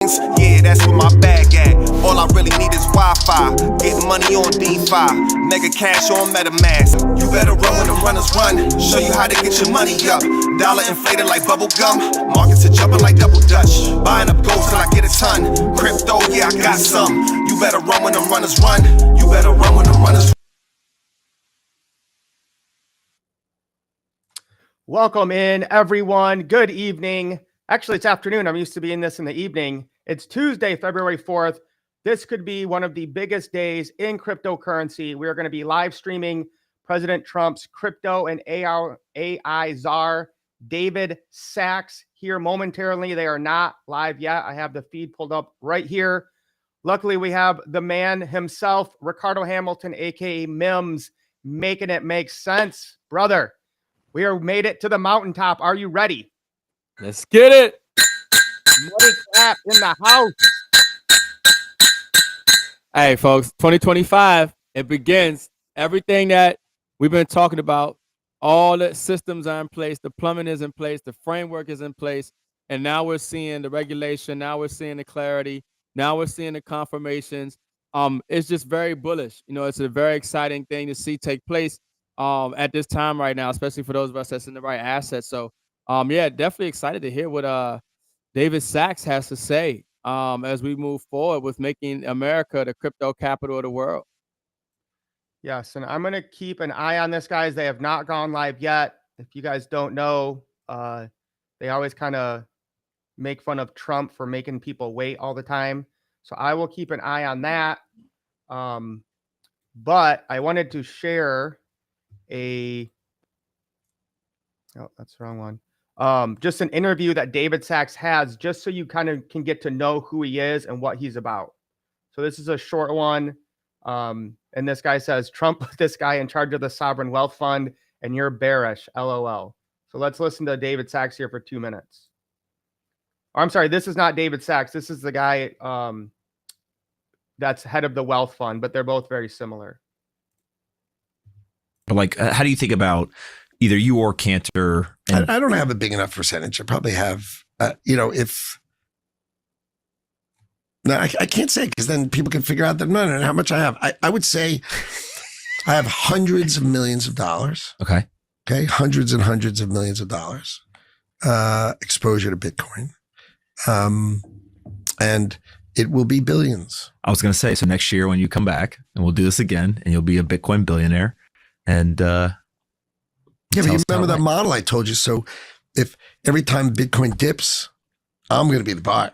billions, yeah, that's where my bag at. All I really need is Wi-Fi, get money on DeFi, mega cash on MetaMask. You better run when the runners run, show you how to get your money up. Dollar inflated like bubble gum, markets are jumping like double dutch. Buying up gold till I get a ton, crypto, yeah, I got some. You better run when the runners run, you better run when the runners run. Welcome in, everyone. Good evening. Actually, it's afternoon. I'm used to being this in the evening. It's Tuesday, February 4th. This could be one of the biggest days in cryptocurrency. We are going to be live streaming President Trump's crypto and AI czar, David Sachs, here momentarily. They are not live yet. I have the feed pulled up right here. Luckily, we have the man himself, Ricardo Hamilton, aka M.I.M.S, making it make sense. Brother, we are made it to the mountaintop. Are you ready? Let's get it. Money clap in the house. Hey, folks, 2025, it begins. Everything that we've been talking about, all the systems are in place, the plumbing is in place, the framework is in place, and now we're seeing the regulation, now we're seeing the clarity, now we're seeing the confirmations. It's just very bullish. You know, it's a very exciting thing to see take place at this time right now, especially for those of us that's in the right assets. So, yeah, definitely excited to hear what David Sachs has to say as we move forward with making America the crypto capital of the world. Yes, and I'm going to keep an eye on this, guys. They have not gone live yet. If you guys don't know, they always kind of make fun of Trump for making people wait all the time. So I will keep an eye on that. But I wanted to share oh, that's the wrong one. Just an interview that David Sachs has, just so you kind of can get to know who he is and what he's about. So this is a short one. And this guy says, Trump put this guy in charge of the sovereign wealth fund, and you're bearish, LOL. So let's listen to David Sachs here for 2 minutes. Oh, I'm sorry, this is not David Sachs. This is the guy that's head of the wealth fund, but they're both very similar. Like, how do you think about either you or Cantor? I don't have a big enough percentage. I probably have, no, I can't say, because then people can figure out that no, how much I have. I would say I have hundreds of millions of dollars. Okay. Hundreds and hundreds of millions of dollars exposure to Bitcoin. And it will be billions. I was going to say, so next year when you come back and we'll do this again and you'll be a Bitcoin billionaire. And yeah, but you remember that model I told you? So if every time Bitcoin dips, I'm going to be the buyer.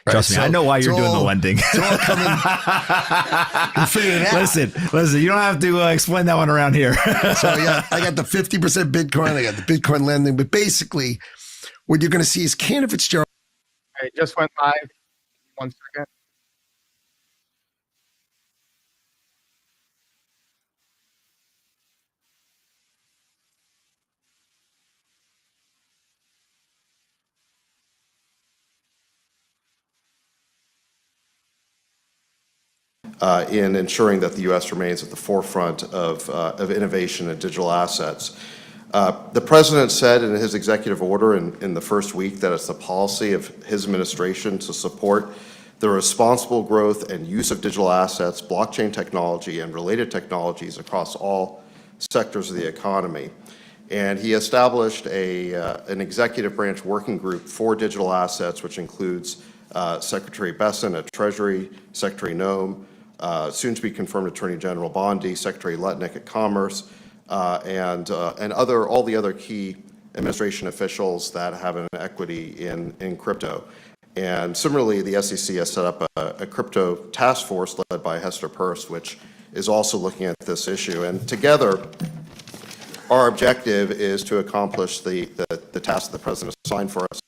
Right? Trust me, I know why you're doing the lending. It's all coming. Listen, you don't have to explain that one around here. So yeah, I got the 50% Bitcoin, I got the Bitcoin lending, but basically what you're going to see is Cantor Fitzgerald. It just went live. 1 second. In ensuring that the U.S. remains at the forefront of innovation and digital assets. The president said in his executive order in the first week that it's the policy of his administration to support the responsible growth and use of digital assets, blockchain technology, and related technologies across all sectors of the economy. And he established an executive branch working group for digital assets, which includes Secretary Besson at Treasury, Secretary Noem, soon to be confirmed Attorney General Bondi, Secretary Letnick at Commerce, and all the other key administration officials that have an equity in crypto. And similarly, the SEC has set up a crypto task force led by Hester Peirce, which is also looking at this issue. And together, our objective is to accomplish the task the president assigned for us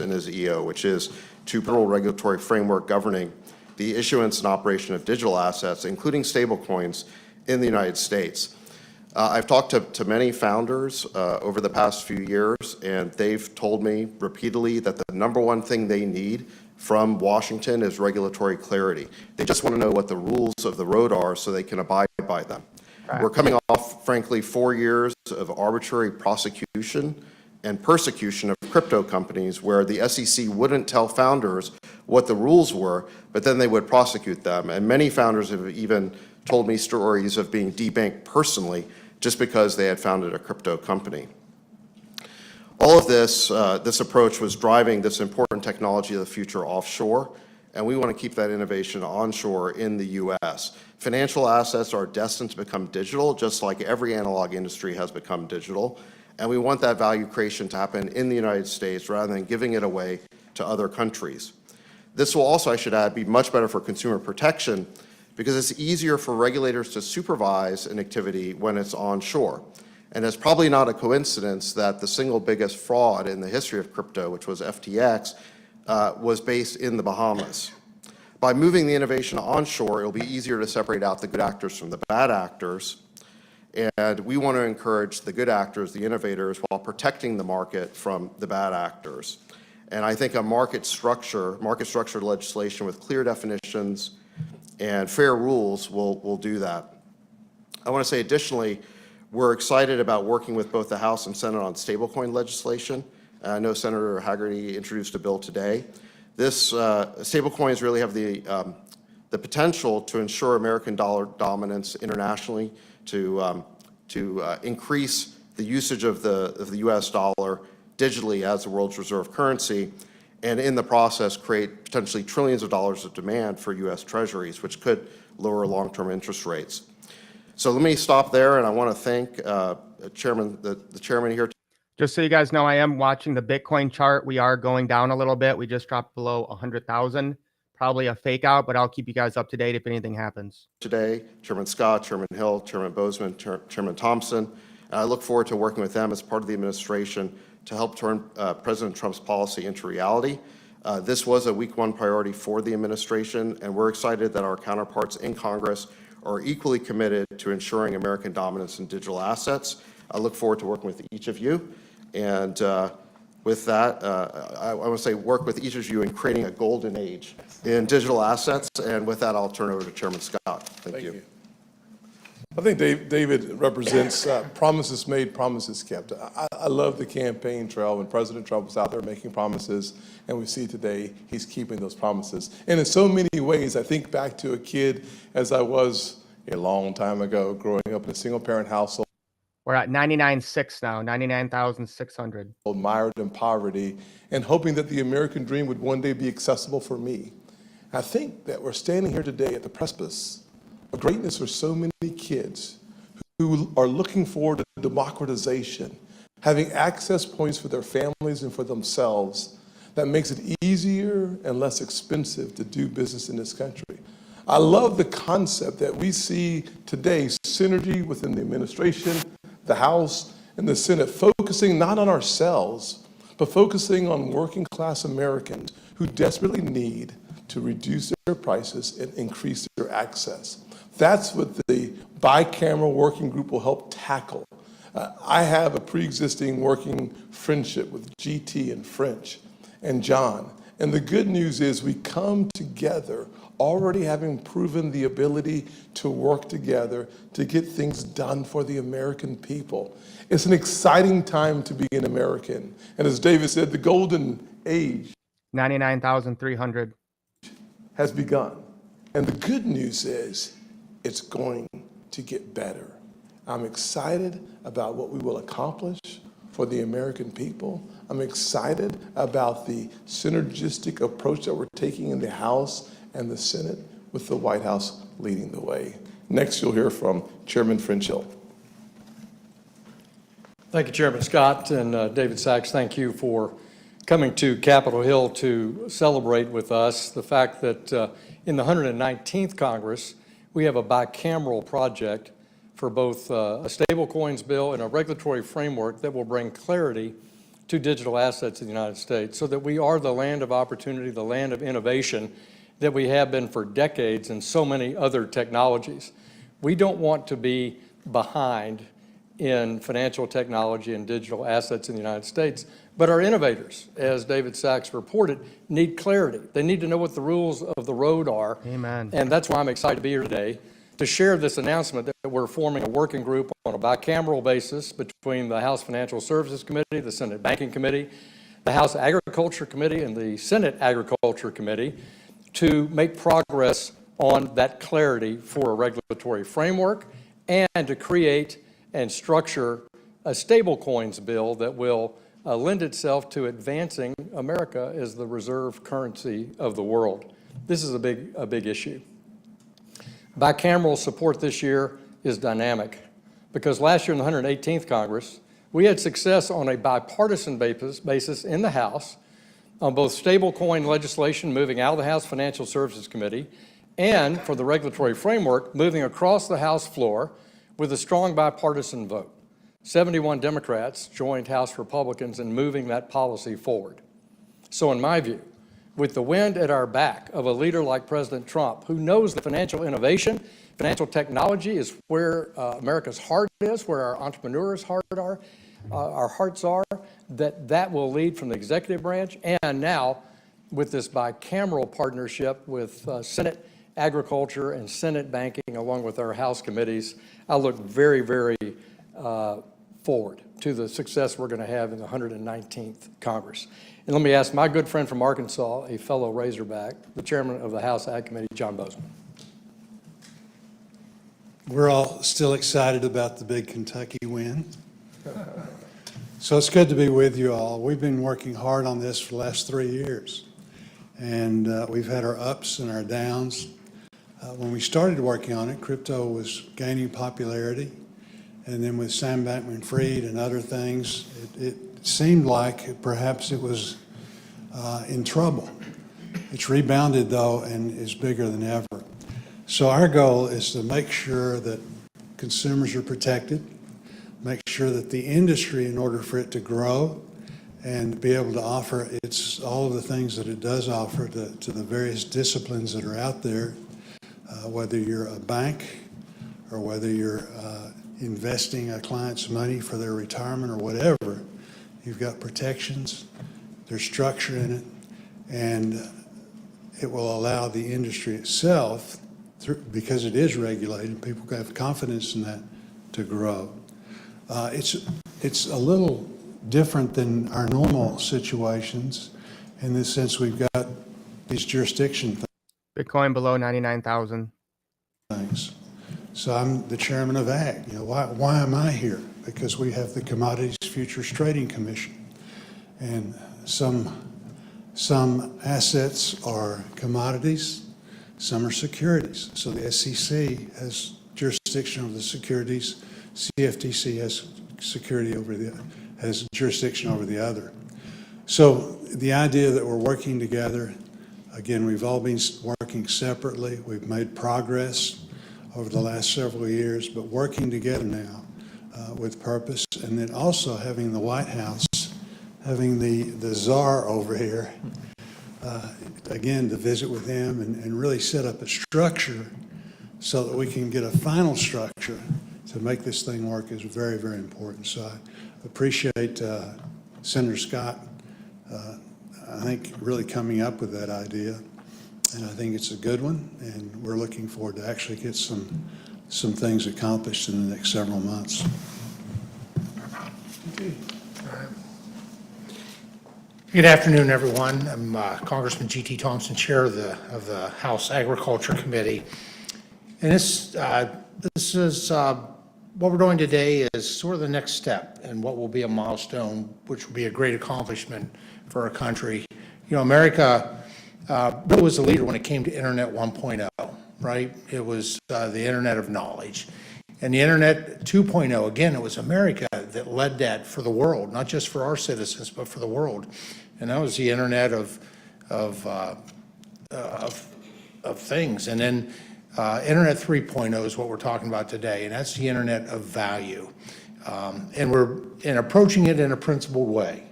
in his EO, which is to federal regulatory framework governing the issuance and operation of digital assets, including stablecoins, in the United States. I've talked to many founders over the past few years, and they've told me repeatedly that the number one thing they need from Washington is regulatory clarity. They just want to know what the rules of the road are so they can abide by them. Right. We're coming off, frankly, 4 years of arbitrary prosecution and persecution of crypto companies, where the SEC wouldn't tell founders what the rules were, but then they would prosecute them. And many founders have even told me stories of being debanked personally just because they had founded a crypto company. All of this, this approach was driving this important technology of the future offshore, and we want to keep that innovation onshore in the U.S. Financial assets are destined to become digital, just like every analog industry has become digital, and we want that value creation to happen in the United States rather than giving it away to other countries. This will also, I should add, be much better for consumer protection because it's easier for regulators to supervise an activity when it's onshore. And it's probably not a coincidence that the single biggest fraud in the history of crypto, which was FTX, was based in the Bahamas. By moving the innovation onshore, it'll be easier to separate out the good actors from the bad actors. And we want to encourage the good actors, the innovators, while protecting the market from the bad actors. And I think a market structure legislation with clear definitions and fair rules will do that. I want to say additionally, we're excited about working with both the House and Senate on stablecoin legislation. I know Senator Hagerty introduced a bill today. This stablecoins really have the potential to ensure American dollar dominance internationally, to increase the usage of the U.S. dollar digitally as the world's reserve currency, and in the process create potentially trillions of dollars of demand for U.S. treasuries, which could lower long-term interest rates. So let me stop there, and I want to thank the chairman here. Just so you guys know, I am watching the Bitcoin chart. We are going down a little bit. We just dropped below 100,000. Probably a fake out, but I'll keep you guys up to date if anything happens. Today, Chairman Scott, Chairman Hill, Chairman Bozeman, Chairman Thompson. And I look forward to working with them as part of the administration to help turn President Trump's policy into reality. This was a week one priority for the administration, and we're excited that our counterparts in Congress are equally committed to ensuring American dominance in digital assets. I look forward to working with each of you. And with that, I want to say work with each of you in creating a golden age in digital assets. And with that, I'll turn over to Chairman Scott. Thank you. I think David represents promises made, promises kept. I love the campaign trail when President Trump was out there making promises, and we see today he's keeping those promises. And in so many ways, I think back to a kid as I was a long time ago, growing up in a single-parent household. We're at 99.6 now, 99,600. Mired in poverty, and hoping that the American dream would one day be accessible for me. I think that we're standing here today at the precipice of greatness for so many kids who are looking forward to democratization, having access points for their families and for themselves that makes it easier and less expensive to do business in this country. I love the concept that we see today, synergy within the administration, the House, and the Senate, focusing not on ourselves, but focusing on working class Americans who desperately need to reduce their prices and increase their access. That's what the bicameral working group will help tackle. I have a pre-existing working friendship with GT and French and John. And the good news is we come together already having proven the ability to work together to get things done for the American people. It's an exciting time to be an American. And as David said, the golden age 99,300 has begun. And the good news is it's going to get better. I'm excited about what we will accomplish for the American people. I'm excited about the synergistic approach that we're taking in the House and the Senate, with the White House leading the way. Next, you'll hear from Chairman French Hill. Thank you, Chairman Scott, and David Sachs, thank you for coming to Capitol Hill to celebrate with us the fact that in the 119th Congress, we have a bicameral project for both a stablecoins bill and a regulatory framework that will bring clarity to digital assets in the United States so that we are the land of opportunity, the land of innovation that we have been for decades in so many other technologies. We don't want to be behind in financial technology and digital assets in the United States, but our innovators, as David Sachs reported, need clarity. They need to know what the rules of the road are. Amen. And that's why I'm excited to be here today to share this announcement that we're forming a working group on a bicameral basis between the House Financial Services Committee, the Senate Banking Committee, the House Agriculture Committee, and the Senate Agriculture Committee to make progress on that clarity for a regulatory framework and to create and structure a stablecoins bill that will lend itself to advancing America as the reserve currency of the world. This is a big issue. Bicameral support this year is dynamic because last year in the 118th Congress, we had success on a bipartisan basis in the House on both stablecoin legislation moving out of the House Financial Services Committee and for the regulatory framework moving across the House floor with a strong bipartisan vote. 71 Democrats joined House Republicans in moving that policy forward. So in my view, with the wind at our back of a leader like President Trump, who knows that financial innovation, financial technology is where America's heart is, where our entrepreneurs' our hearts are, that will lead from the executive branch. And now, with this bicameral partnership with Senate Agriculture and Senate Banking, along with our House committees, I look very, very forward to the success we're going to have in the 119th Congress. And let me ask my good friend from Arkansas, a fellow Razorback, the chairman of the House Ag Committee, John Bozeman. We're all still excited about the big Kentucky win. So it's good to be with you all. We've been working hard on this for the last 3 years. And we've had our ups and our downs. When we started working on it, crypto was gaining popularity. And then with Sam Bankman-Fried and other things, it seemed like perhaps it was in trouble. It's rebounded, though, and is bigger than ever. So our goal is to make sure that consumers are protected, make sure that the industry, in order for it to grow and be able to offer all of the things that it does offer to the various disciplines that are out there, whether you're a bank or whether you're investing a client's money for their retirement or whatever, you've got protections, there's structure in it, and it will allow the industry itself, because it is regulated, people can have confidence in that, to grow. It's a little different than our normal situations in the sense we've got these jurisdiction Bitcoin below 99,000. things. So I'm the chairman of AG. Why am I here? Because we have the Commodities Futures Trading Commission, and some assets are commodities, some are securities. So the SEC has jurisdiction over the securities. CFTC has jurisdiction over the other. So the idea that we're working together, again, we've all been working separately. We've made progress over the last several years, but working together now with purpose, and then also having the White House, having the Czar over here, again, to visit with him and really set up a structure so that we can get a final structure to make this thing work is very, very important. So I appreciate Senator Scott, I think, really coming up with that idea. And I think it's a good one, and we're looking forward to actually get some things accomplished in the next several months. Good afternoon, everyone. I'm Congressman G.T. Thompson, Chair of the House Agriculture Committee. And this is what we're doing today is sort of the next step and what will be a milestone, which will be a great accomplishment for our country. America really was a leader when it came to Internet 1.0, right? It was the Internet of knowledge. And the Internet 2.0, again, it was America that led that for the world, not just for our citizens, but for the world. And that was the Internet of things. And then Internet 3.0 is what we're talking about today, and that's the Internet of value. And we're approaching it in a principled way.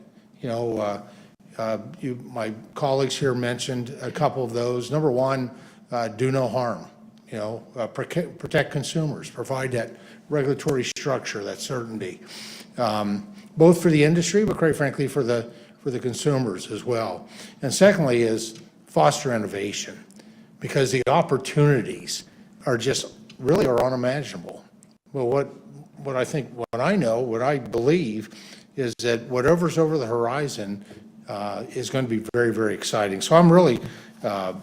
My colleagues here mentioned a couple of those. Number one, do no harm. Protect consumers, provide that regulatory structure, that certainty, both for the industry, but quite frankly for the consumers as well. And secondly is foster innovation, because the opportunities are just really are unimaginable. Well, what I believe is that whatever's over the horizon is going to be very, very exciting. So I'm really, well,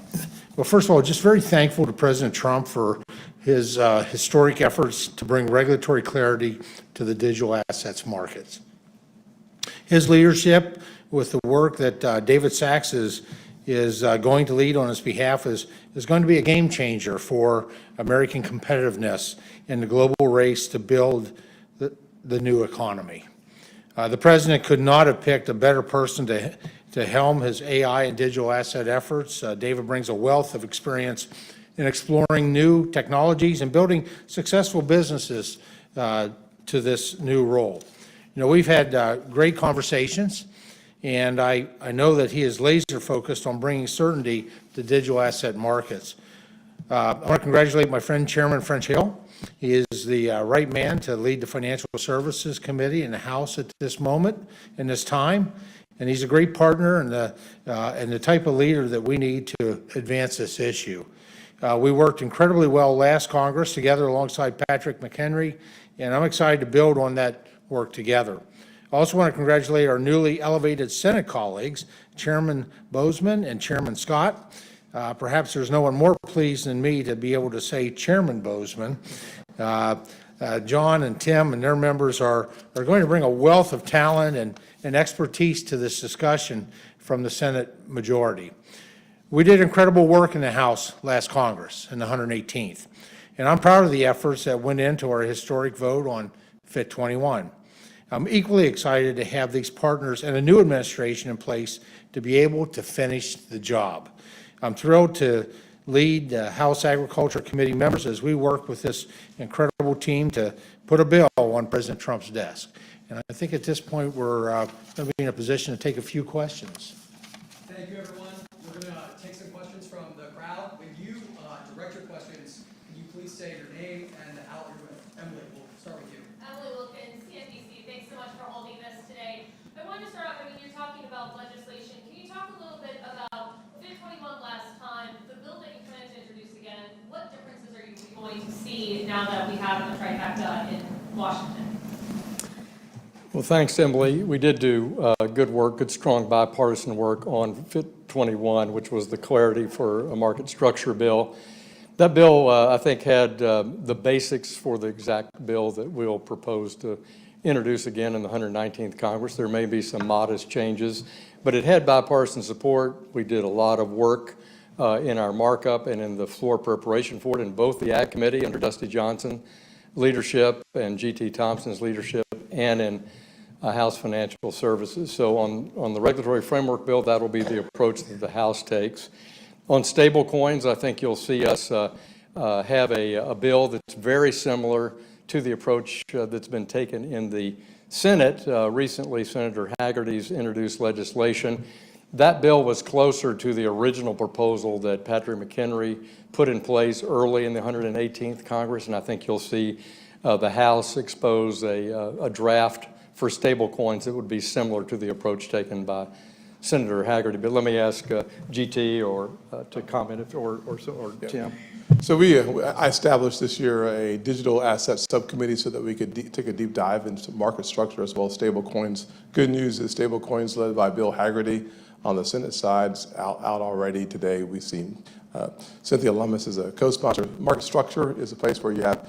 first of all, just very thankful to President Trump for his historic efforts to bring regulatory clarity to the digital assets markets. His leadership with the work that David Sachs is going to lead on his behalf is going to be a game changer for American competitiveness in the global race to build the new economy. The president could not have picked a better person to helm his AI and digital asset efforts. David brings a wealth of experience in exploring new technologies and building successful businesses to this new role. You know, we've had great conversations, and I know that he is laser focused on bringing certainty to digital asset markets. I want to congratulate my friend Chairman French Hill. He is the right man to lead the Financial Services Committee in the House at this moment, in this time, and he's a great partner and the type of leader that we need to advance this issue. We worked incredibly well last Congress together alongside Patrick McHenry, and I'm excited to build on that work together. I also want to congratulate our newly elevated Senate colleagues, Chairman Bozeman and Chairman Scott. Perhaps there's no one more pleased than me to be able to say Chairman Bozeman. John and Tim and their members are going to bring a wealth of talent and expertise to this discussion from the Senate majority. We did incredible work in the House last Congress in the 118th, and I'm proud of the efforts that went into our historic vote on FIT 21. I'm equally excited to have these partners and a new administration in place to be able to finish the job. I'm thrilled to lead House Agriculture Committee members as we work with this incredible team to put a bill on President Trump's desk. And I think at this point we're going to be in a position to take a few questions. Thank you, everyone. We're going to take some questions from the crowd. When you direct your questions, can you please say your name and the outlet you're with? Emily, we'll start with you. Emily Wilkins, CNBC. Thanks so much for holding this today. I wanted to start off, you're talking about legislation. Can you talk a little bit about FIT 21 last time, the bill that you plan to introduce again? What differences are you going to see now that we have the trifecta in Washington? Well, thanks, Emily. We did do good work, good, strong bipartisan work on FIT 21, which was the clarity for a market structure bill. That bill, I think, had the basics for the exact bill that we'll propose to introduce again in the 119th Congress. There may be some modest changes, but it had bipartisan support. We did a lot of work in our markup and in the floor preparation for it in both the Ag Committee under Dusty Johnson leadership and G.T. Thompson's leadership and in House Financial Services. So on the regulatory framework bill, that will be the approach that the House takes. On stable coins, I think you'll see us have a bill that's very similar to the approach that's been taken in the Senate. Recently, Senator Hagerty's introduced legislation. That bill was closer to the original proposal that Patrick McHenry put in place early in the 118th Congress, and I think you'll see the House expose a draft for stable coins that would be similar to the approach taken by Senator Hagerty. But let me ask GT or to comment or Tim. So I established this year a digital assets subcommittee so that we could take a deep dive into market structure as well as stable coins. Good news is stable coins led by Bill Hagerty on the Senate side out already today. We've seen Cynthia Lummis is a co-sponsor. Market structure is a place where you have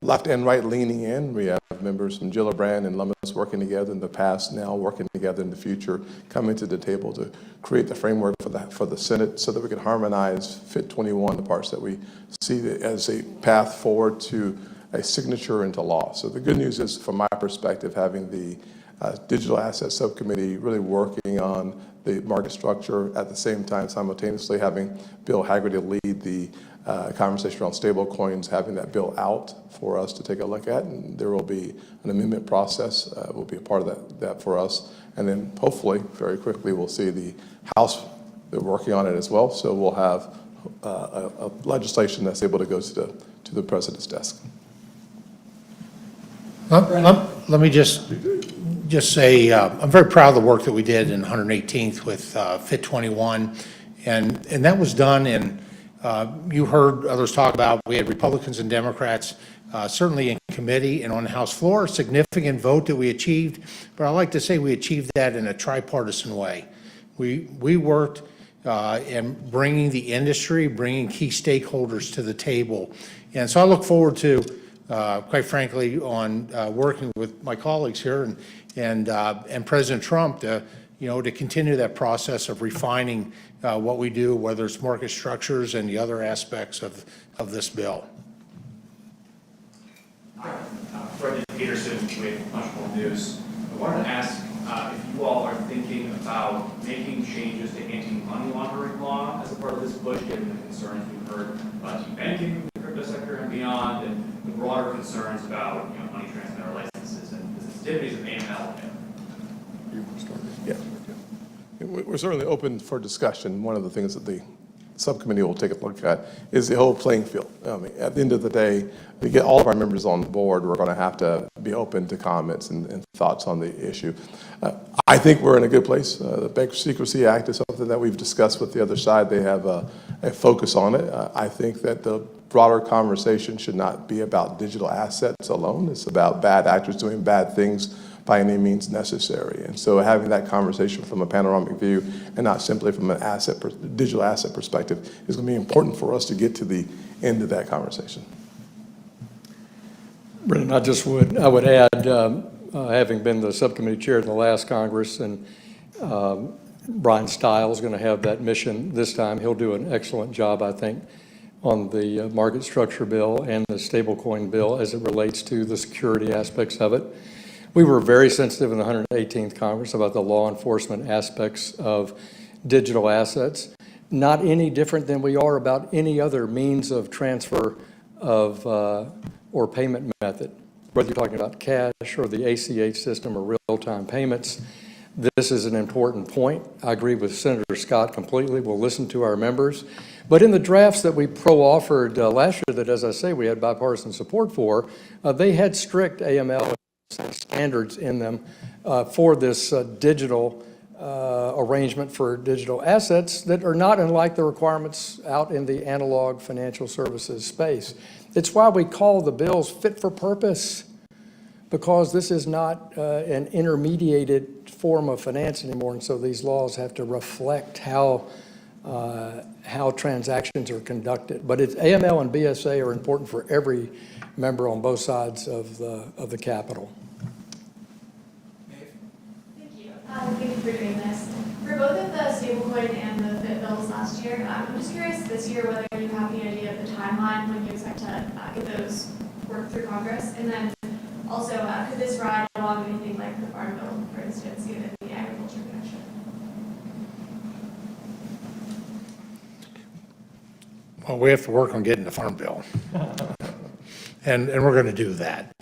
left and right leaning in. We have members from Gillibrand and Lummis working together in the past, now working together in the future, coming to the table to create the framework for the Senate so that we can harmonize FIT 21, the parts that we see as a path forward to a signature into law. So the good news is, from my perspective, having the Digital Asset Subcommittee really working on the market structure at the same time, simultaneously having Bill Hagerty lead the conversation around stable coins, having that bill out for us to take a look at, and there will be an amendment process, will be a part of that for us. And then hopefully, very quickly, we'll see the House, they're working on it as well, so we'll have a legislation that's able to go to the President's desk. Let me just say I'm very proud of the work that we did in 118th with FIT 21, and that was done in You heard others talk about, we had Republicans and Democrats, certainly in committee and on the House floor, significant vote that we achieved, but I like to say we achieved that in a tripartisan way. We worked in bringing the industry, bringing key stakeholders to the table. And so I look forward to, quite frankly, on working with my colleagues here and President Trump to, to continue that process of refining what we do, whether it's market structures and the other aspects of this bill. Brendan Peterson with Much More News. I wanted to ask if you all are thinking about making changes to anti-money laundering law as a part of this push, given the concerns we've heard about debanking the crypto sector and beyond, and the broader concerns about money transmitter licenses and the sensitivities of AML. Yeah. We're certainly open for discussion. One of the things that the subcommittee will take a look at is the whole playing field. I mean, at the end of the day, to get all of our members on board, we're going to have to be open to comments and thoughts on the issue. I think we're in a good place. The Bank Secrecy Act is something that we've discussed with the other side. They have a focus on it. I think that the broader conversation should not be about digital assets alone. It's about bad actors doing bad things by any means necessary. And so having that conversation from a panoramic view and not simply from an digital asset perspective is going to be important for us to get to the end of that conversation. Brendan, I would add, having been the subcommittee chair in the last Congress, and Brian Stiles is going to have that mission this time. He'll do an excellent job, I think, on the market structure bill and the stablecoin bill as it relates to the security aspects of it. We were very sensitive in the 118th Congress about the law enforcement aspects of digital assets, not any different than we are about any other means of transfer of or payment method, whether you're talking about cash or the ACH system or real-time payments. This is an important point. I agree with Senator Scott completely. We'll listen to our members. But in the drafts that we pro-offered last year that, as I say, we had bipartisan support for, they had strict AML standards in them for this digital arrangement for digital assets that are not unlike the requirements out in the analog financial services space. It's why we call the bills fit for purpose, because this is not an intermediated form of finance anymore, and so these laws have to reflect how transactions are conducted. But AML and BSA are important for every member on both sides of the Capitol. Thank you for doing this. For both of the stablecoin and the FIT bills last year, I'm just curious this year whether you have any idea of the timeline when you expect to get those worked through Congress, and then also could this ride along anything like the Farm Bill, for instance, given the agriculture connection? Well, we have to work on getting the Farm Bill, and we're going to do that.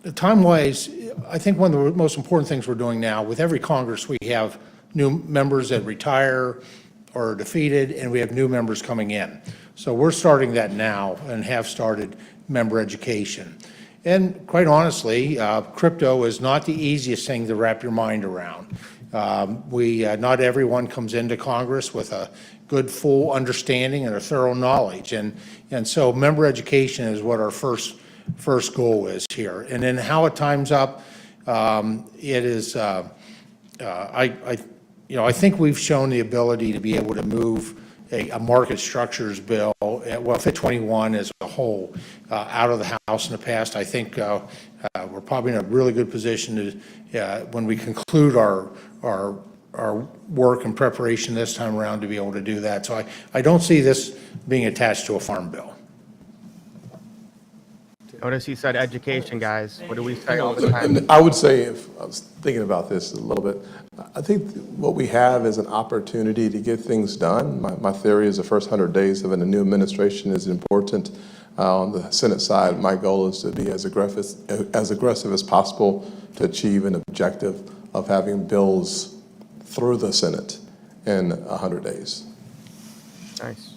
The time-wise, I think one of the most important things we're doing now, with every Congress, we have new members that retire or are defeated, and we have new members coming in. So we're starting that now and have started member education. And quite honestly, crypto is not the easiest thing to wrap your mind around. Not everyone comes into Congress with a good, full understanding and a thorough knowledge. And so member education is what our first goal is here. And then how it times up, it is, I think we've shown the ability to be able to move a market structures bill, well, FIT 21 as a whole, out of the House in the past. I think we're probably in a really good position to, when we conclude our work and preparation this time around, to be able to do that. So I don't see this being attached to a farm bill. Notice he said education, guys. What do we say all the time? I would say, if I was thinking about this a little bit, I think what we have is an opportunity to get things done. My theory is the first 100 days of a new administration is important. On the Senate side, my goal is to be as aggressive as possible to achieve an objective of having bills through the Senate in 100 days. Nice.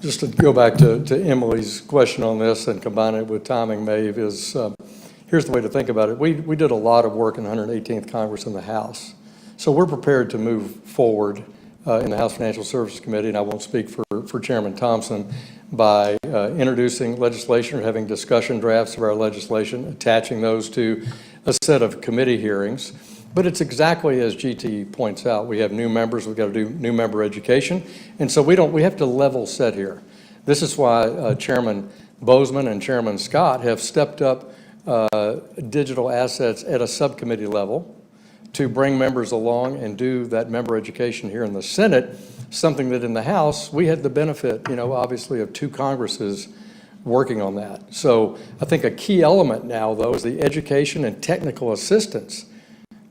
Just to go back to Emily's question on this and combine it with timing, Maeve, is here's the way to think about it. We did a lot of work in the 118th Congress in the House So we're prepared to move forward in the House Financial Services Committee, and I won't speak for Chairman Thompson, by introducing legislation or having discussion drafts of our legislation, attaching those to a set of committee hearings. But it's exactly as GT points out. We have new members. We've got to do new member education. And so we have to level set here. This is why Chairman Bozeman and Chairman Scott have stepped up digital assets at a subcommittee level to bring members along and do that member education here in the Senate, something that in the House, we had the benefit, obviously of 2 Congresses working on that. So I think a key element now, though, is the education and technical assistance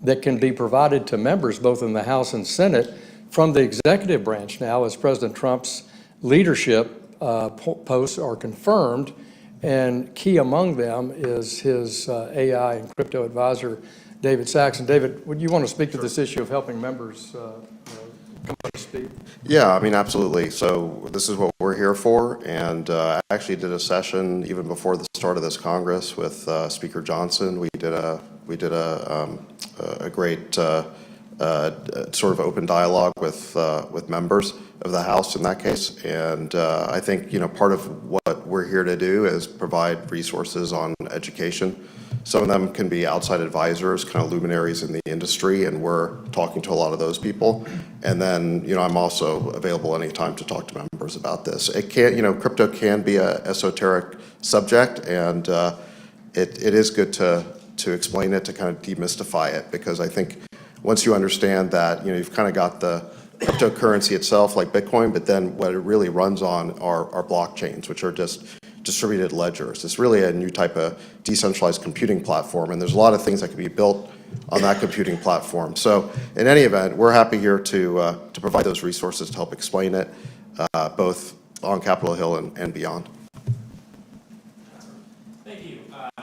that can be provided to members both in the House and Senate from the executive branch now as President Trump's leadership posts are confirmed, and key among them is his AI and crypto advisor, David Sachs. And David, would you want to speak to this issue of helping members come up to speed? Yeah, I mean, absolutely. So this is what we're here for, and I actually did a session even before the start of this Congress with Speaker Johnson. We did a great sort of open dialogue with members of the House in that case, and I think part of what we're here to do is provide resources on education. Some of them can be outside advisors, kind of luminaries in the industry, and we're talking to a lot of those people. And then, I'm also available anytime to talk to members about this. It can, crypto can be a esoteric subject, and it is good to explain it, to kind of demystify it, because I think once you understand that, you've kind of got the cryptocurrency itself, like Bitcoin, but then what it really runs on are blockchains, which are just distributed ledgers. It's really a new type of decentralized computing platform, and there's a lot of things that can be built on that computing platform. So in any event, we're happy here to provide those resources to help explain it, both on Capitol Hill and beyond. Thank you.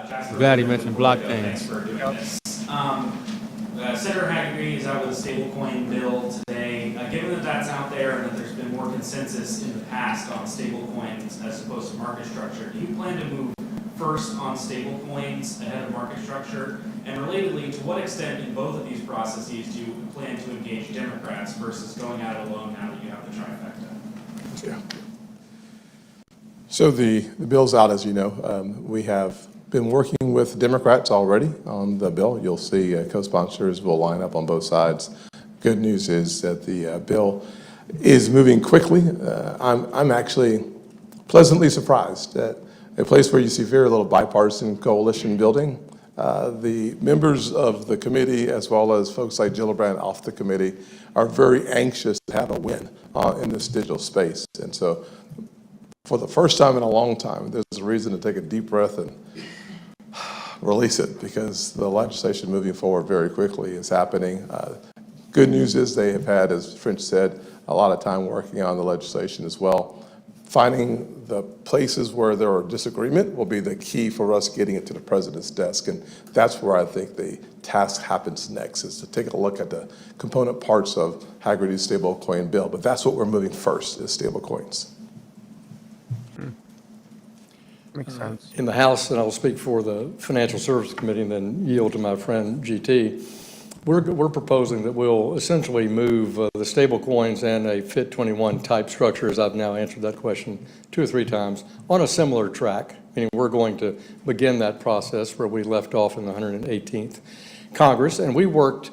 Jackson, Glad he mentioned blockchains. Thanks for doing this. Senator Hagerty is out with a stablecoin bill today. Given that that's out there and that there's been more consensus in the past on stablecoins as opposed to market structure, do you plan to move first on stablecoins ahead of market structure? And relatedly, to what extent in both of these processes do you plan to engage Democrats versus going at it alone now that you have the trifecta? Yeah. So the bill's out, as you know. We have been working with Democrats already on the bill. You'll see co-sponsors will line up on both sides. Good news is that the bill is moving quickly. I'm actually pleasantly surprised at a place where you see very little bipartisan coalition building. The members of the committee, as well as folks like Gillibrand off the committee, are very anxious to have a win in this digital space. And so for the first time in a long time, there's a reason to take a deep breath and release it, because the legislation moving forward very quickly is happening. Good news is they have had, as French said, a lot of time working on the legislation as well. Finding the places where there are disagreement will be the key for us getting it to the president's desk, and that's where I think the task happens next, is to take a look at the component parts of Hagerty's stablecoin bill. But that's what we're moving first, is stablecoins. Makes sense. In the House, and I'll speak for the Financial Services Committee and then yield to my friend GT, we're proposing that we'll essentially move the stable coins and a FIT 21 type structure, as I've now answered that question 2 or 3 times, on a similar track, meaning we're going to begin that process where we left off in the 118th Congress. And we worked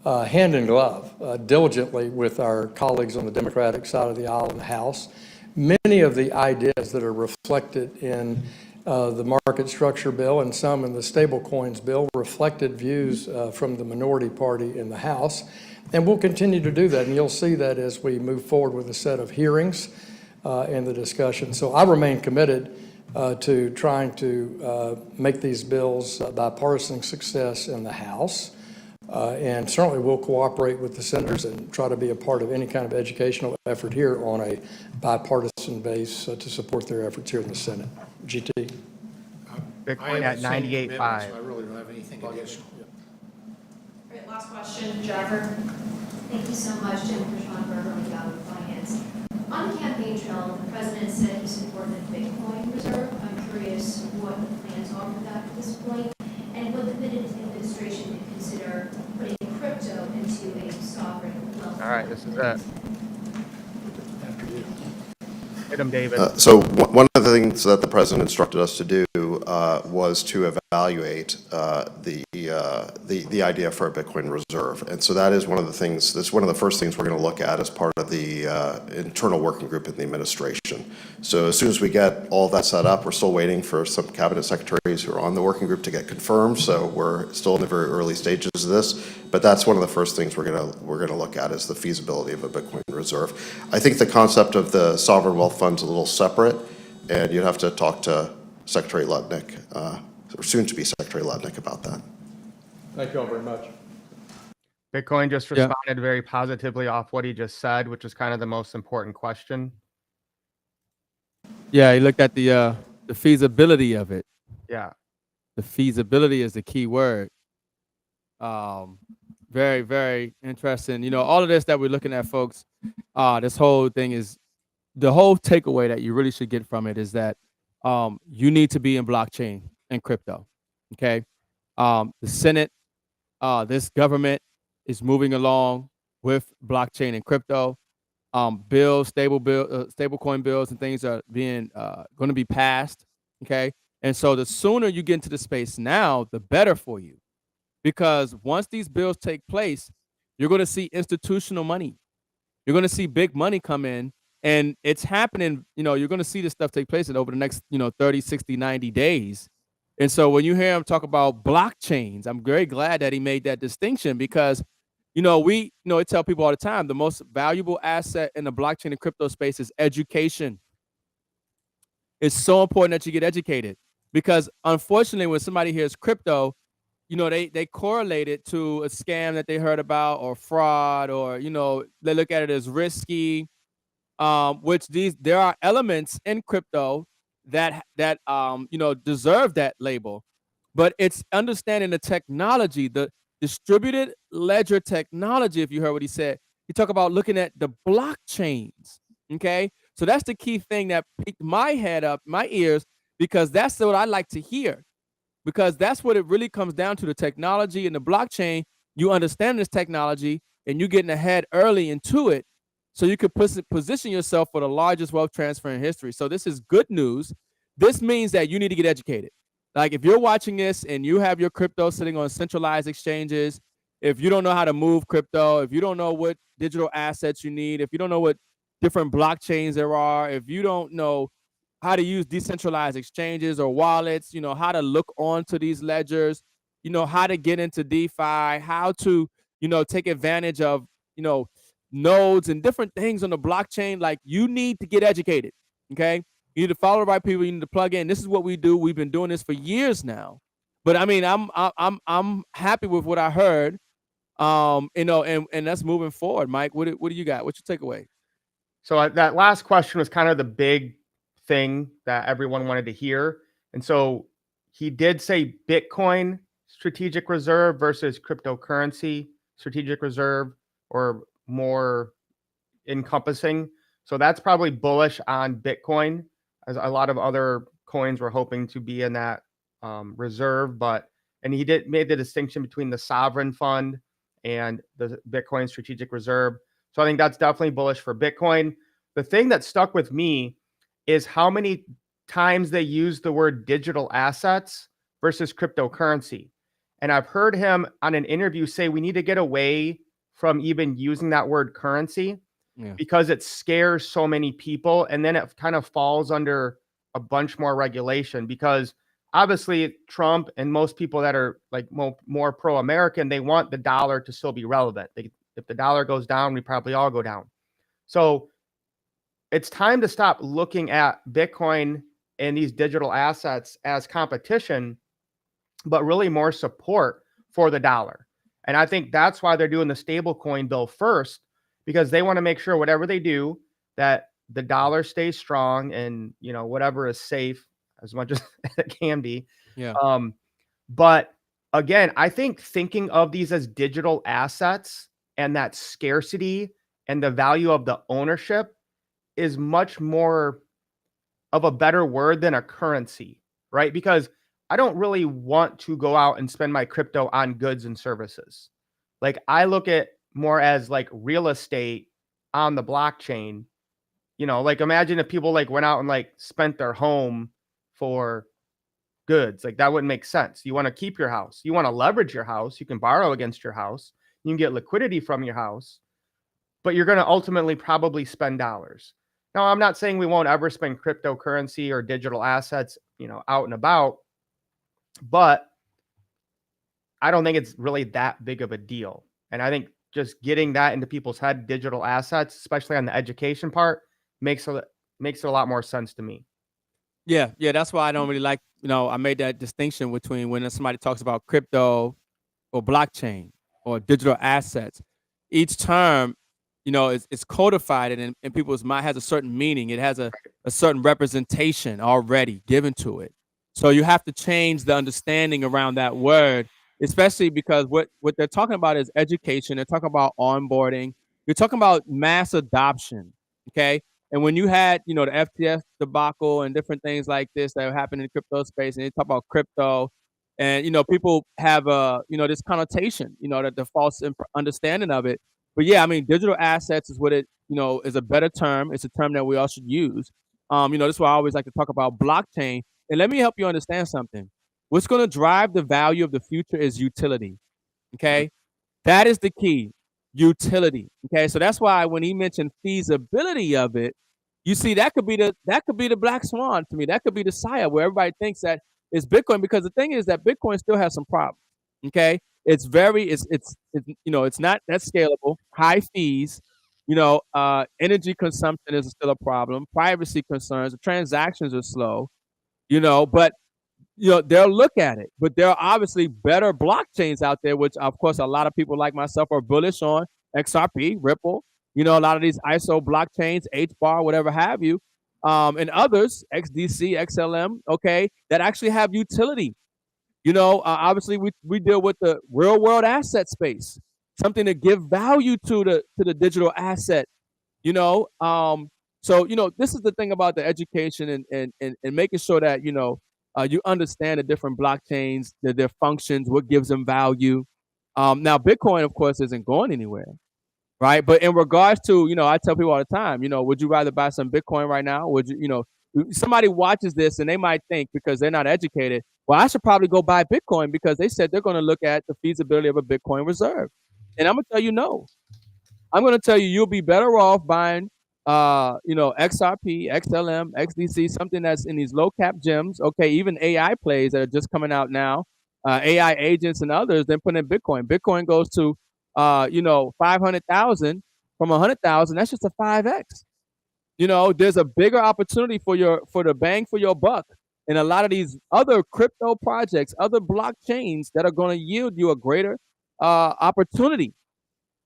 hand in glove diligently with our colleagues on the Democratic side of the aisle in the House. Many of the ideas that are reflected in the market structure bill and some in the stablecoins bill reflected views from the minority party in the House. And we'll continue to do that. And you'll see that as we move forward with a set of hearings and the discussion. So I remain committed to trying to make these bills bipartisan success in the House. And certainly we'll cooperate with the senators and try to be a part of any kind of educational effort here on a bipartisan base to support their efforts here in the Senate. GT. Bitcoin at 98.5. I really don't have anything additional. All right, last question, Jennifer. Thank you so much, Jennifer Schonberger with Yahoo Finance. On the campaign trail, the president said he supported the Bitcoin reserve. I'm curious what the plans are for that at this point, and would the Biden administration consider putting crypto into All right, this is it. Hit him, David. So one of the things that the president instructed us to do was to evaluate the idea for a Bitcoin reserve. And so that is one of the things, that's one of the first things we're going to look at as part of the internal working group in the administration. So as soon as we get all that set up, we're still waiting for some cabinet secretaries who are on the working group to get confirmed. So we're still in the very early stages of this. But that's one of the first things we're gonna look at is the feasibility of a Bitcoin reserve. I think the concept of the sovereign wealth fund's a little separate, and you'd have to talk to Secretary Lutnick, or soon to be Secretary Lutnick, about that. Thank you all very much. Bitcoin just Yeah. responded very positively off what he just said, which is kind of the most important question. Yeah, he looked at the feasibility of it. Yeah. The feasibility is the key word. Very, very interesting. You know, all of this that we're looking at, folks, this whole thing is, the whole takeaway that you really should get from it is that you need to be in blockchain and crypto. Okay. The Senate, this government is moving along with blockchain and crypto. Stablecoin bills and things are being going to be passed. Okay. And so the sooner you get into the space now, the better for you. Because once these bills take place, you're going to see institutional money. You're going to see big money come in, and it's happening. You know, you're going to see this stuff take place over the next, 30, 60, 90 days. And so when you hear him talk about blockchains, I'm very glad that he made that distinction because, I tell people all the time, the most valuable asset in the blockchain and crypto space is education. It's so important that you get educated because unfortunately, when somebody hears crypto, they correlate it to a scam that they heard about or fraud, or, they look at it as risky, which there are elements in crypto that deserve that label. But it's understanding the technology, the distributed ledger technology, if you heard what he said. He talked about looking at the blockchains, okay? So that's the key thing that piqued my ears, because that's what I like to hear. Because that's what it really comes down to, the technology and the blockchain. You understand this technology and you're getting ahead early into it so you could position yourself for the largest wealth transfer in history. So this is good news. This means that you need to get educated. Like if you're watching this and you have your crypto sitting on centralized exchanges, if you don't know how to move crypto, if you don't know what digital assets you need, if you don't know what different blockchains there are, if you don't know how to use decentralized exchanges or wallets, how to look onto these ledgers, how to get into DeFi, how to, take advantage of, nodes and different things on the blockchain. Like, you need to get educated. Okay. You need to follow the right people. You need to plug in. This is what we do. We've been doing this for years now. But I mean, I'm happy with what I heard. And that's moving forward. Mike, what do you got? What's your takeaway? So that last question was kind of the big thing that everyone wanted to hear. And so he did say Bitcoin strategic reserve versus cryptocurrency strategic reserve, or more encompassing. So that's probably bullish on Bitcoin, as a lot of other coins were hoping to be in that reserve. And he made the distinction between the sovereign fund and the Bitcoin strategic reserve. So I think that's definitely bullish for Bitcoin. The thing that stuck with me is how many times they use the word digital assets versus cryptocurrency. And I've heard him on an interview say we need to get away from even using that word currency, because it scares so many people. And then it kind of falls under a bunch more regulation, because obviously Trump and most people that are like more pro-American, they want the dollar to still be relevant. If the dollar goes down, we probably all go down. So it's time to stop looking at Bitcoin and these digital assets as competition, but really more support for the dollar. And I think that's why they're doing the stablecoin bill first, because they want to make sure whatever they do, that the dollar stays strong and, whatever is safe as much as it can be. Yeah. But again, I think thinking of these as digital assets and that scarcity and the value of the ownership is much more of a better word than a currency, right? Because I don't really want to go out and spend my crypto on goods and services. Like, I look at more as like real estate on the blockchain. You know, like imagine if people like went out and like spent their home for goods. Like that wouldn't make sense. You want to keep your house. You want to leverage your house. You can borrow against your house. You can get liquidity from your house, but you're going to ultimately probably spend dollars. Now, I'm not saying we won't ever spend cryptocurrency or digital assets, you know, out and about, but I don't think it's really that big of a deal. And I think just getting that into people's head, digital assets, especially on the education part, makes it a lot more sense to me. Yeah, that's why I don't really like, I made that distinction between when somebody talks about crypto or blockchain or digital assets. Each term, it's codified and in people's mind has a certain meaning. It has a certain representation already given to it. So you have to change the understanding around that word, especially because what they're talking about is education. They're talking about onboarding. You're talking about mass adoption, okay? And when you had, the FTX debacle and different things like this that happened in the crypto space, and you talk about crypto, and people have this connotation, that the false understanding of it. But yeah, I mean, digital assets is what it, is a better term. It's a term that we all should use. That's why I always like to talk about blockchain. And let me help you understand something. What's going to drive the value of the future is utility. Okay, that is the key. Utility. Okay, so that's why when he mentioned feasibility of it, you see that could be the black swan to me. That could be the Saya where everybody thinks that it's Bitcoin, because the thing is that Bitcoin still has some problems. Okay, it's not that scalable. High fees. Energy consumption is still a problem. Privacy concerns. The transactions are slow. But they'll look at it, but there are obviously better blockchains out there, which of course a lot of people like myself are bullish on. XRP, Ripple, a lot of these ISO blockchains, HBAR, whatever have you, and others, XDC, XLM, okay, that actually have utility. Obviously we deal with the real world asset space, something to give value to the digital asset. So this is the thing about the education and making sure that you understand the different blockchains, their functions, what gives them value. Now Bitcoin, of course, isn't going anywhere, right? But in regards to, I tell people all the time, would you rather buy some Bitcoin right now? Would you, somebody watches this and they might think, because they're not educated, well, I should probably go buy Bitcoin because they said they're going to look at the feasibility of a Bitcoin reserve. And I'm going to tell you no. I'm going to tell you, you'll be better off buying, XRP, XLM, XDC, something that's in these low cap gems. Okay, even AI plays that are just coming out now, AI agents and others, then put in Bitcoin. Bitcoin goes to, 500,000 from 100,000. That's just a 5x. There's a bigger opportunity for the bang for your buck in a lot of these other crypto projects, other blockchains that are going to yield you a greater opportunity,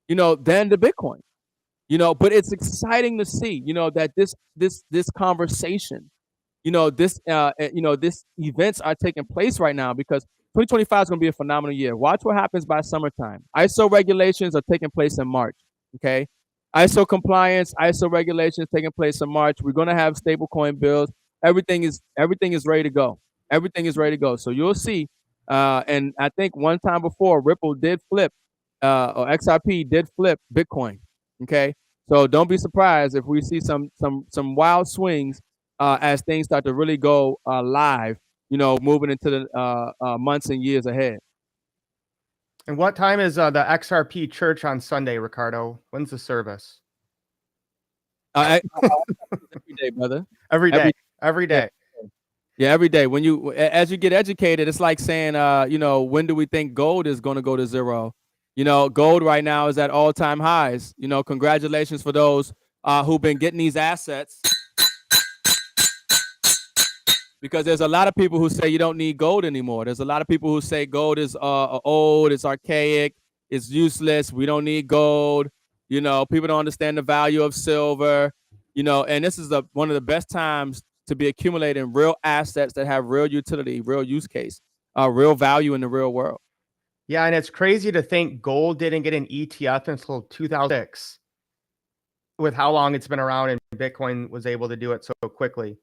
than the Bitcoin. But it's exciting to see, that this conversation, this events are taking place right now, because 2025 is going to be a phenomenal year. Watch what happens by summertime. ISO regulations are taking place in March. Okay. ISO compliance, ISO regulations taking place in March. We're going to have stablecoin bills. Everything is ready to go. Everything is ready to go. So you'll see. And I think one time before, Ripple did flip, or XRP did flip Bitcoin. Okay. So don't be surprised if we see some wild swings as things start to really go live, moving into the months and years ahead. And what time is the XRP church on Sunday, Ricardo? When's the service? Every day, brother. Every day. Yeah, every day. As you get educated, it's like saying, when do we think gold is going to go to zero? Gold right now is at all-time highs. Congratulations for those who've been getting these assets. Because there's a lot of people who say you don't need gold anymore. There's a lot of people who say gold is old, it's archaic, it's useless. We don't need gold. People don't understand the value of silver. And this is one of the best times to be accumulating real assets that have real utility, real use case, real value in the real world. Yeah, and it's crazy to think gold didn't get an ETF until 2006, with how long it's been around, and Bitcoin was able to do it so quickly.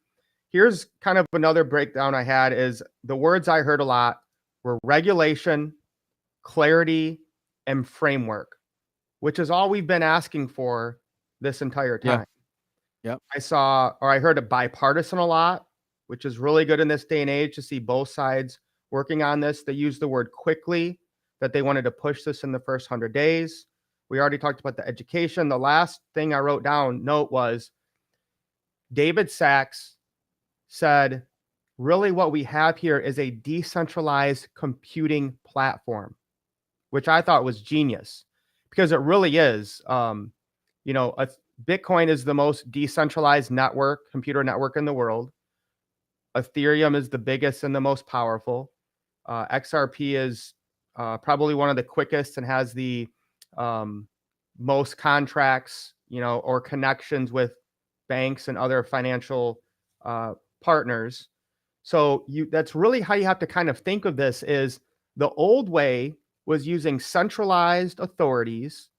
Here's kind of another breakdown I had is the words I heard a lot were regulation, clarity, and framework. which is all we've been asking for this entire Yeah. time. Yep. I heard it bipartisan a lot, which is really good in this day and age to see both sides working on this. They used the word quickly, that they wanted to push this in the first 100 days. We already talked about the education. The last thing I wrote down note was David Sachs said, really what we have here is a decentralized computing platform, which I thought was genius because it really is. Bitcoin is the most decentralized computer network in the world. Ethereum is the biggest and the most powerful. XRP is probably one of the quickest and has the most contracts, or connections with banks and other financial partners. So that's really how you have to kind of think of this. Is the old way was using centralized authorities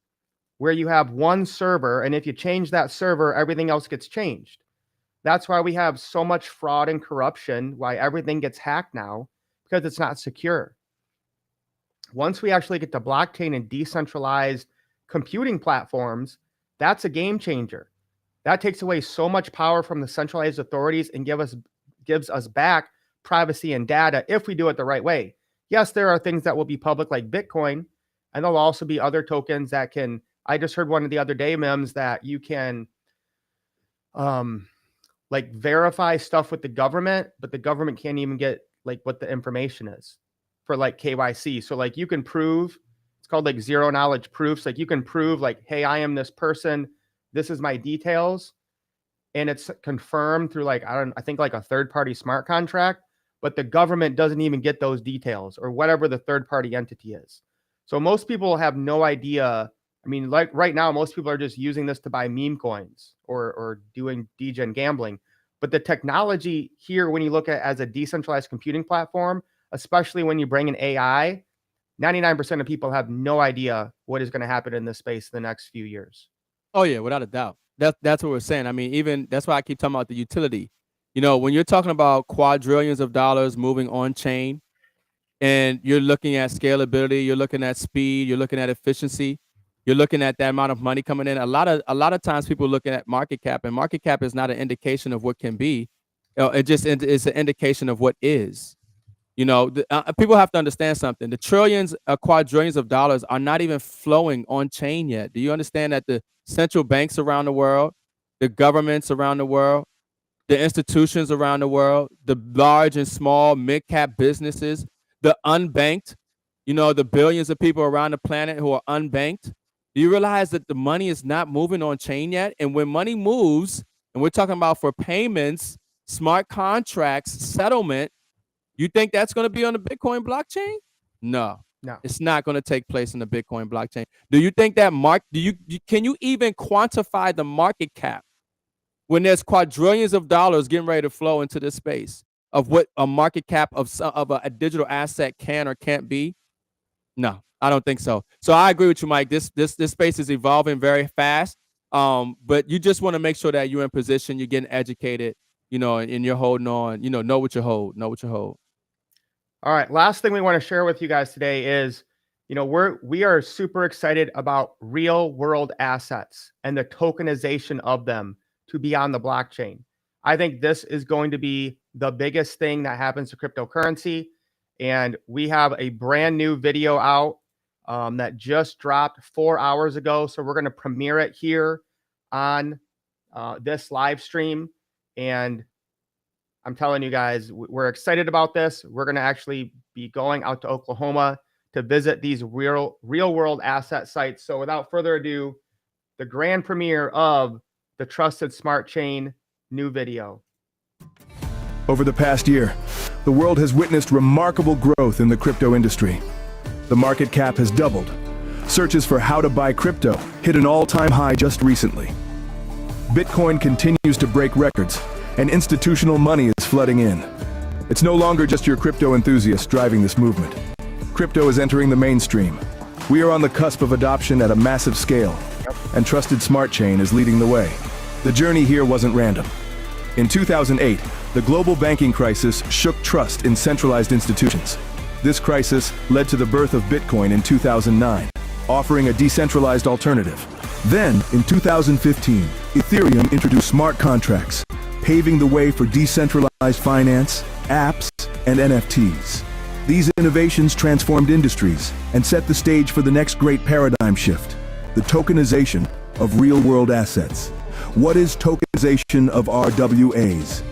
where you have one server, and if you change that server, everything else gets changed. That's why we have so much fraud and corruption, why everything gets hacked now, because it's not secure. Once we actually get to blockchain and decentralized computing platforms, that's a game changer. That takes away so much power from the centralized authorities and gives us back privacy and data if we do it the right way. Yes, there are things that will be public like Bitcoin, and there'll also be other tokens that can, I just heard one of the other day, M.I.M.S, that you can verify stuff with the government, but the government can't even get what the information is for KYC. So you can prove, it's called zero knowledge proofs. You can prove hey, I am this person, this is my details, and it's confirmed through I think a third party smart contract, but the government doesn't even get those details or whatever the third party entity is. So most people have no idea. I mean, right now, most people are just using this to buy meme coins or doing degen gambling. But the technology here, when you look at it as a decentralized computing platform, especially when you bring in AI, 99% of people have no idea what is going to happen in this space in the next few years. Oh yeah, without a doubt. That's what we're saying. I mean, even that's why I keep talking about the utility. When you're talking about quadrillions of dollars moving on chain, and you're looking at scalability, you're looking at speed, you're looking at efficiency, you're looking at that amount of money coming in. A lot of times people looking at market cap, and market cap is not an indication of what can be. It's an indication of what is. People have to understand something. The trillions, quadrillions of dollars are not even flowing on chain yet. Do you understand that the central banks around the world, the governments around the world, the institutions around the world, the large and small mid-cap businesses, the unbanked, the billions of people around the planet who are unbanked, do you realize that the money is not moving on chain yet? And when money moves, and we're talking about for payments, smart contracts, settlement, you think that's going to be on the Bitcoin blockchain? No, it's not going to take place in the Bitcoin blockchain. Do you think that can you even quantify the market cap when there's quadrillions of dollars getting ready to flow into this space of what a market cap of a digital asset can or can't be? No, I don't think so. So I agree with you, Mike. This space is evolving very fast. But you just want to make sure that you're in position, you're getting educated, and you're holding on, know what you hold. All right. Last thing we want to share with you guys today is, we are super excited about real world assets and the tokenization of them to be on the blockchain. I think this is going to be the biggest thing that happens to cryptocurrency. And we have a brand new video out that just dropped 4 hours ago. So we're going to premiere it here on this live stream. And I'm telling you guys, we're excited about this. We're going to actually be going out to Oklahoma to visit these real world asset sites. So without further ado, the grand premiere of the Trusted Smart Chain new video. Over the past year, the world has witnessed remarkable growth in the crypto industry. The market cap has doubled. Searches for how to buy crypto hit an all-time high just recently. Bitcoin continues to break records, and institutional money is flooding in. It's no longer just your crypto enthusiasts driving this movement. Crypto is entering the mainstream. We are on the cusp of adoption at a massive scale, and Trusted Smart Chain is leading the way. The journey here wasn't random. In 2008, the global banking crisis shook trust in centralized institutions. This crisis led to the birth of Bitcoin in 2009. offering a decentralized alternative. Then, in 2015, Ethereum introduced smart contracts, paving the way for decentralized finance, apps, and NFTs. These innovations transformed industries and set the stage for the next great paradigm shift, the tokenization of real-world assets. What is tokenization of RWAs?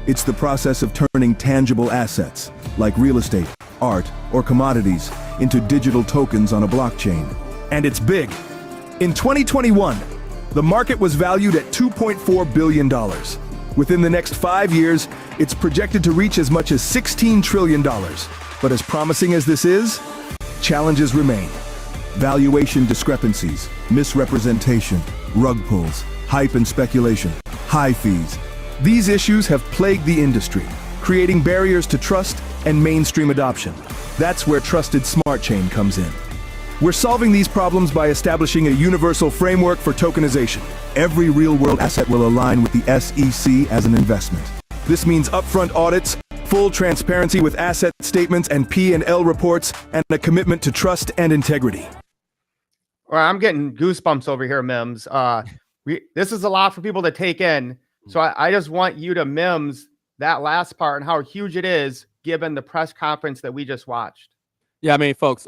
It's the process of turning tangible assets, like real estate, art, or commodities, into digital tokens on a blockchain. And it's big. In 2021, the market was valued at $2.4 billion. Within the next 5 years, it's projected to reach as much as $16 trillion. But as promising as this is, challenges remain. Valuation discrepancies, misrepresentation, rug pulls, hype and speculation, high fees. These issues have plagued the industry, creating barriers to trust and mainstream adoption. That's where Trusted Smart Chain comes in. We're solving these problems by establishing a universal framework for tokenization. Every real-world asset will align with the SEC as an investment. This means upfront audits, full transparency with asset statements and P&L reports, and a commitment to trust and integrity. Well, I'm getting goosebumps over here, M.I.M.S. This is a lot for people to take in. So I just want you to M.I.M.S. that last part and how huge it is given the press conference that we just watched. Yeah, I mean, folks,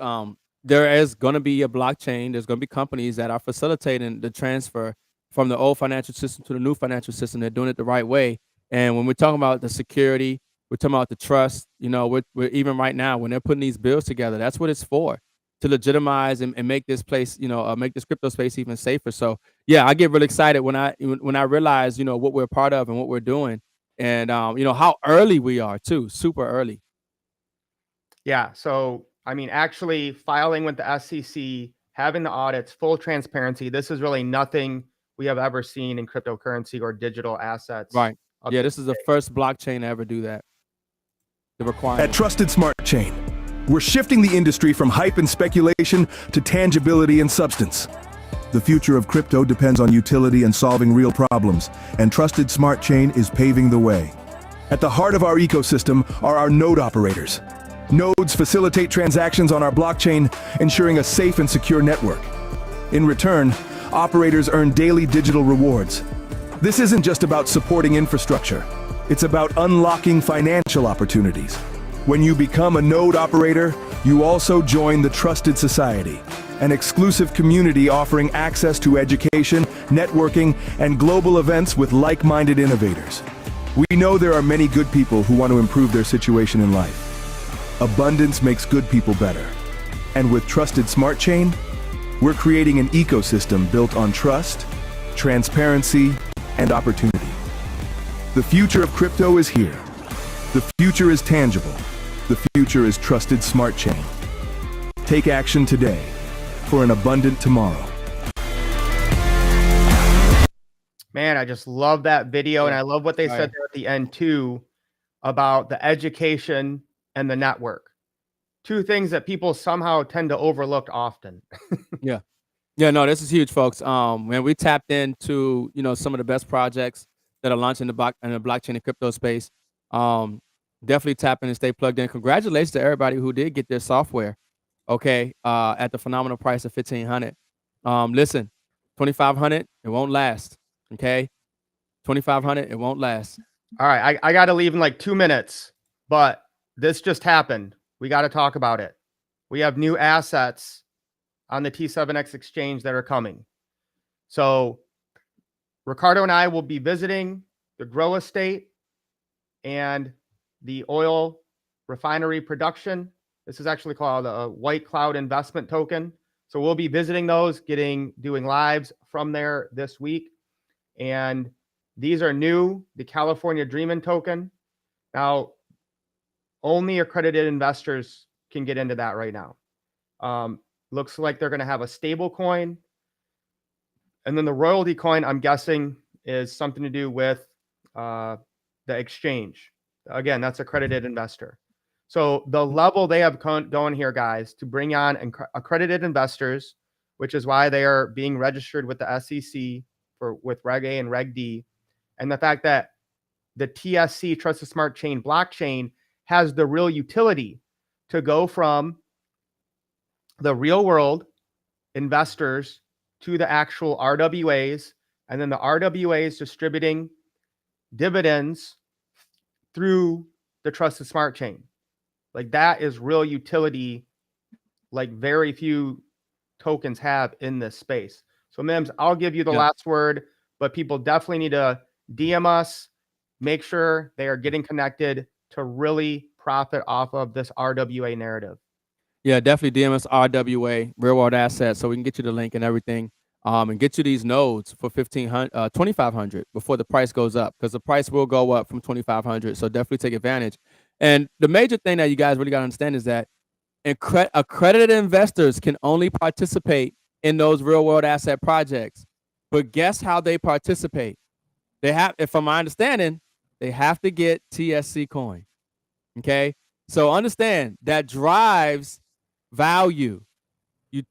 there is going to be a blockchain. There's going to be companies that are facilitating the transfer from the old financial system to the new financial system. They're doing it the right way. And when we're talking about the security, we're talking about the trust, you know, we're even right now, when they're putting these bills together, that's what it's for, to legitimize and make this place, you know, make this crypto space even safer. So yeah, I get really excited when I realize, you know, what we're a part of and what we're doing, and you know, how early we are too, super early. Yeah. So, I mean, actually filing with the SEC, having the audits, full transparency, this is really nothing we have ever seen in cryptocurrency or digital assets. Right. Yeah, this is the first blockchain to ever do that. The requirement. At Trusted Smart Chain, we're shifting the industry from hype and speculation to tangibility and substance. The future of crypto depends on utility and solving real problems, and Trusted Smart Chain is paving the way. At the heart of our ecosystem are our node operators. Nodes facilitate transactions on our blockchain, ensuring a safe and secure network. In return, operators earn daily digital rewards. This isn't just about supporting infrastructure. It's about unlocking financial opportunities. When you become a node operator, you also join the Trusted Society, an exclusive community offering access to education, networking, and global events with like-minded innovators. We know there are many good people who want to improve their situation in life. Abundance makes good people better. And with Trusted Smart Chain, we're creating an ecosystem built on trust, transparency, and opportunity. The future of crypto is here. The future is tangible. The future is Trusted Smart Chain. Take action today for an abundant tomorrow. Man, I just love that video, and I love what they said there at the end too about the education and the network. Two things that people somehow tend to overlook often. Yeah. Yeah, no, this is huge, folks. When we tapped into, you know, some of the best projects that are launching in the blockchain and crypto space, definitely tap in and stay plugged in. Congratulations to everybody who did get their software, okay, at the phenomenal price of $1,500. Listen, $2,500, it won't last, okay? $2,500, it won't last. All right, I got to leave in like 2 minutes, but this just happened. We got to talk about it. We have new assets on the T7X exchange that are coming. So Ricardo and I will be visiting the Grow Estate and the oil refinery production. This is actually called a White Cloud Investment Token. So we'll be visiting those, doing lives from there this week. And these are new, the California Dreamin' token. Now, only accredited investors can get into that right now. Looks like they're going to have a stable coin. And then the royalty coin, I'm guessing, is something to do with the exchange. Again, that's accredited investor. So the level they have going here, guys, to bring on accredited investors, which is why they are being registered with the SEC with Reg A and Reg D, and the fact that the TSC, Trusted Smart Chain blockchain, has the real utility to go from the real world investors to the actual RWAs, and then the RWAs distributing dividends through the trusted smart chain. Like, that is real utility, like very few tokens have in this space. So Mims, I'll give you the last word, but people definitely need to DM us, make sure they are getting connected to really profit off of this RWA narrative. Yeah, definitely DM us RWA, real world assets, so we can get you the link and everything, and get you these nodes for 2,500 before the price goes up, because the price will go up from 2,500. So definitely take advantage. And the major thing that you guys really got to understand is that accredited investors can only participate in those real world asset projects. But guess how they participate? They have, if from my understanding, they have to get TSC coin. Okay, so understand that drives value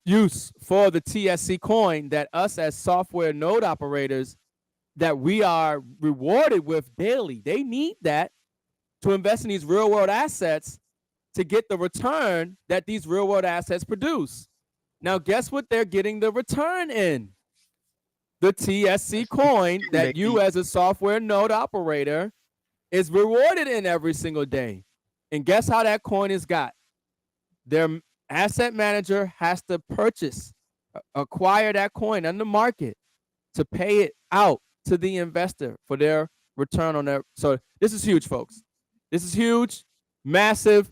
use for the TSC coin, that us as software node operators, that we are rewarded with daily. They need that to invest in these real world assets to get the return that these real world assets produce. Now, guess what they're getting the return in? The TSC coin that you as a software node operator is rewarded in every single day. And guess how that coin is got? Their asset manager has to acquire that coin on the market to pay it out to the investor for their return on their. So this is huge, folks. This is huge, massive.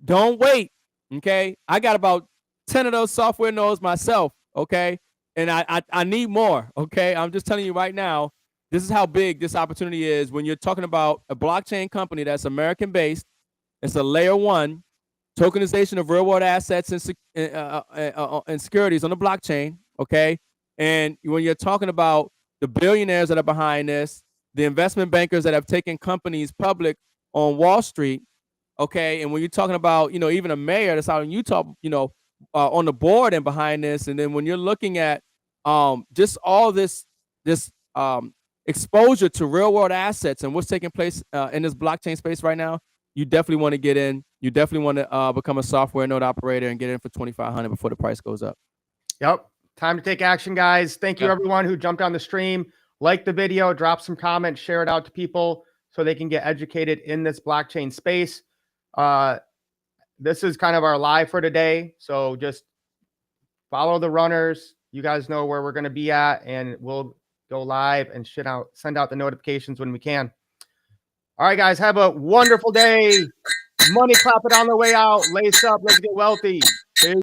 Don't wait. Okay, I got about 10 of those software nodes myself. Okay, and I need more. Okay, I'm just telling you right now, this is how big this opportunity is when you're talking about a blockchain company that's American based. It's a layer 1 tokenization of real world assets and securities on the blockchain. Okay, and when you're talking about the billionaires that are behind this, the investment bankers that have taken companies public on Wall Street. Okay, and when you're talking about, even a mayor that's out in Utah, on the board and behind this, and then when you're looking at just all this exposure to real world assets and what's taking place in this blockchain space right now, you definitely want to get in. You definitely want to become a software node operator and get in for 2,500 before the price goes up. Yep, time to take action, guys. Thank you everyone who jumped on the stream. Like the video, drop some comments, share it out to people so they can get educated in this blockchain space. This is kind of our live for today, so just follow the runners. You guys know where we're going to be at, and we'll go live and send out the notifications when we can. All right, guys, have a wonderful day. Money clap it on the way out. Lace up, let's get wealthy.